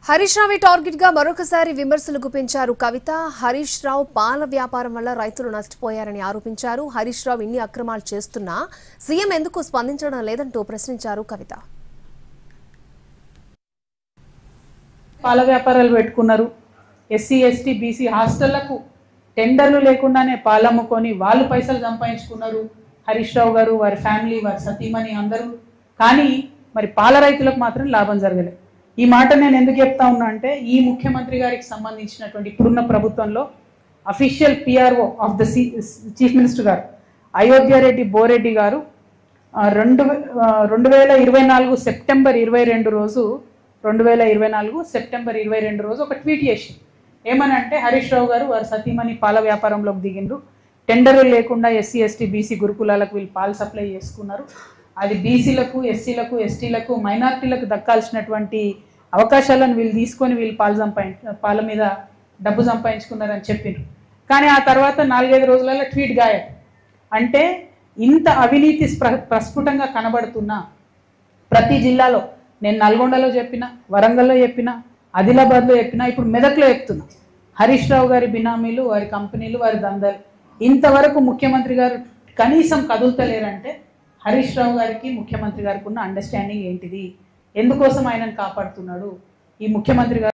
Harish Rao target గా మరొకసారి విమర్శలు గుప్పించారు కవిత. హరీష్ రావు పాల వ్యాపారం వల్ల రైతులు నష్టపోయారని ఆరోపించారు. హరీష్ రావు ఇన్ని అక్రమాలు చేస్తున్నా సీఎం ఎందుకు స్పందించడం లేదంటూ ప్రశ్నించారు కవిత. పాల వ్యాపారాలు పెట్టుకున్నారు. ఎస్సీ ఎస్టీ బీసీ హాస్టళ్లకు టెండర్లు లేకుండానే పాలమ్ముకొని వాళ్ళు పైసలు సంపాదించుకున్నారు హరీష్ రావు గారు, వారి ఫ్యామిలీ, వారి సతీమణి అందరూ. కానీ మరి పాల రైతులకు మాత్రం లాభం జరగలేదు. ఈ మాట నేను ఎందుకు చెప్తా ఉన్నా అంటే, ఈ ముఖ్యమంత్రి గారికి సంబంధించినటువంటి ఇప్పుడున్న ప్రభుత్వంలో official PRO of the chief minister గారు అయోధ్య రెడ్డి బోరెడ్డి గారు 2024 సెప్టెంబర్ 22 రోజు 2024 సెప్టెంబర్ 22 రోజు ఒక ట్వీట్ చేసి ఏమనంటే, హరీష్ రావు గారు వారి సతీమణి పాల వ్యాపారంలోకి దిగిండ్రు, టెండర్లు లేకుండా ఎస్సీ ఎస్టీ బీసీ గురుకులాలకు వీళ్ళు పాలు సప్లై చేసుకున్నారు, అది బీసీలకు ఎస్సీలకు ఎస్టీలకు మైనార్టీలకు దక్కాల్సినటువంటి అవకాశాలను వీళ్ళు తీసుకొని వీళ్ళు పాల మీద డబ్బు సంపాదించుకున్నారని చెప్పిండ్రు. కానీ ఆ తర్వాత 4-5 రోజులలో ట్వీట్ గాయం. అంటే ఇంత అవినీతి ప్రస్ఫుటంగా కనబడుతున్నా ప్రతి జిల్లాలో, నేను నల్గొండలో చెప్పిన, వరంగల్లో చెప్పిన, ఆదిలాబాద్లో చెప్పిన, ఇప్పుడు మెదక్లో చెప్తున్నా, హరీష్ రావు గారి బినామీలు, వారి కంపెనీలు, వారి దందాలు. ఇంతవరకు ముఖ్యమంత్రి గారు కనీసం కదులుతలేరంటే హరీష్ రావు గారికి ముఖ్యమంత్రి గారికి ఉన్న అండర్స్టాండింగ్ ఏంటిది, ఎందుకోసం ఆయనను కాపాడుతున్నాడు ఈ ముఖ్యమంత్రి గారు?